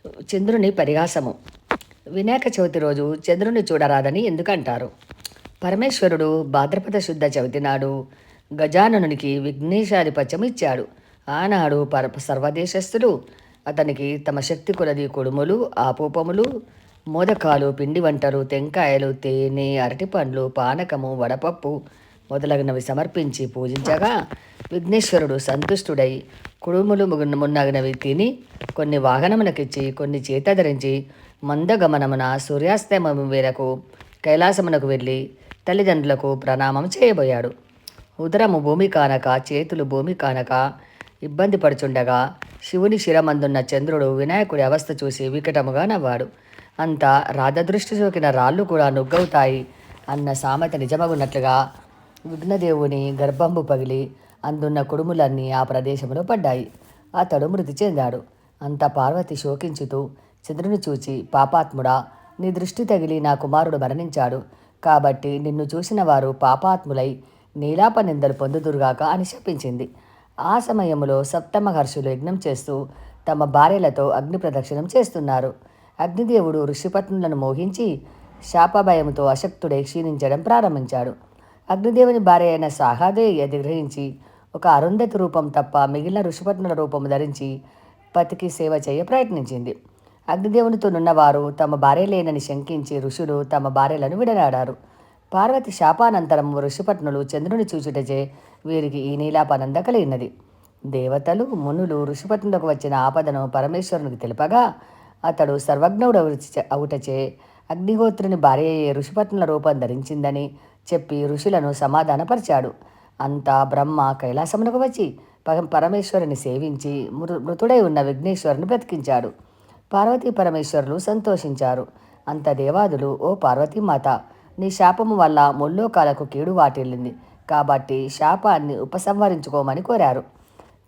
చంద్రుని పరిహాసము. వినాయక చవితి రోజు చంద్రుని చూడరాదని ఎందుకంటారు? పరమేశ్వరుడు భాద్రపద శుద్ధ చవితి నాడు గజాననునికి విఘ్నేశాధిపత్యం ఇచ్చాడు. ఆనాడు సర్వదేశస్థులు అతనికి తమ శక్తి కొలది కుడుములు, ఆపూపములు, మోదకాలు, పిండి వంటలు, టెంకాయలు, తేనె, అరటిపండ్లు, పానకము, వడపప్పు మొదలగునవి సమర్పించి పూజించగా విఘ్నేశ్వరుడు సంతుష్టుడై కుడుములు మున్నగినవి తిని కొన్ని వాహనమునకిచ్చి కొన్ని చేత ధరించి మందగమనమున సూర్యాస్తమయం వేరకు కైలాసమునకు వెళ్ళి తల్లిదండ్రులకు ప్రణామం చేయబోయాడు. ఉదరము భూమి కానక చేతులు భూమి కానక ఇబ్బంది పడుచుండగా శివుని శిరమందున్న చంద్రుడు వినాయకుడి అవస్థ చూసి వికటముగా నవ్వాడు. అంతా రాధదృష్టి సోకిన రాళ్ళు కూడా నుగ్గవుతాయి అన్న సామెత నిజమగున్నట్లుగా విఘ్నదేవుని గర్భంబు పగిలి అందున్న కుడుములన్నీ ఆ ప్రదేశంలో పడ్డాయి. అతడు మృతి చెందాడు. అంత పార్వతి శోకించుతూ చంద్రుని చూచి, పాపాత్ముడా, నీ దృష్టి తగిలి నా కుమారుడు మరణించాడు. కాబట్టి నిన్ను చూసిన వారు పాపాత్ములై నీలాప నిందలు పొందుదురుగాక అని శపించింది. ఆ సమయంలో సప్తమహర్షులు యజ్ఞం చేస్తూ తమ భార్యలతో అగ్ని ప్రదక్షిణం చేస్తున్నారు. అగ్నిదేవుడు ఋషిపత్నులను మోహించి శాపభయంతో అశక్తుడై క్షీణించడం ప్రారంభించాడు. అగ్నిదేవుని భార్య అయిన సాహాదేవి అది గ్రహించి ఒక అరుంధతి రూపం తప్ప మిగిలిన ఋషిపత్నుల రూపం ధరించి పతికి సేవ చేయ ప్రయత్నించింది. అగ్నిదేవునితో నున్నవారు తమ భార్య లేనని శంకించి ఋషులు తమ భార్యలను విడనాడారు. పార్వతి శాపానంతరం ఋషిపత్నులు చంద్రుని చూచుటచే వీరికి ఈ నీలాపనంద కలిగినది. దేవతలు, మునులు ఋషిపత్నులకు వచ్చిన ఆపదను పరమేశ్వరునికి తెలుపగా అతడు సర్వజ్ఞుడు అవుటచే అగ్నిహోత్రుని భార్య ఋషిపత్నుల రూపం ధరించిందని చెప్పి ఋషులను సమాధానపరిచాడు. అంతా బ్రహ్మ కైలాసమునకు వచ్చి పరమేశ్వరుని సేవించి మృతుడై ఉన్న విఘ్నేశ్వరుని బ్రతికించాడు. పార్వతీ పరమేశ్వరులు సంతోషించారు. అంత దేవాదులు, ఓ పార్వతీమాత, నీ శాపము వల్ల ముల్లోకాలకు కీడు వాటిల్లింది కాబట్టి శాపాన్ని ఉపసంహరించుకోమని కోరారు.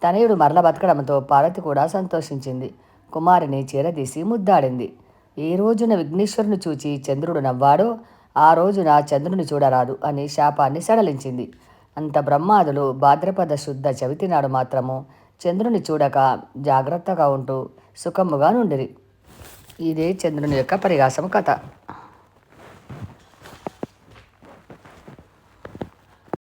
తనయుడు మరల బతకడంతో పార్వతి కూడా సంతోషించింది. కుమారుని చీరదీసి ముద్దాడింది. ఏ రోజున విఘ్నేశ్వరుని చూచి చంద్రుడు నవ్వాడో ఆ రోజున చంద్రుని చూడరాదు అని శాపాన్ని సడలించింది. అంత బ్రహ్మాదులు భాద్రపద శుద్ధ చవితి నాడు మాత్రము చంద్రుని చూడక జాగ్రత్తగా ఉంటూ సుఖముగా నుండిరి. ఇదే చంద్రుని యొక్క పరిహాసము కథ.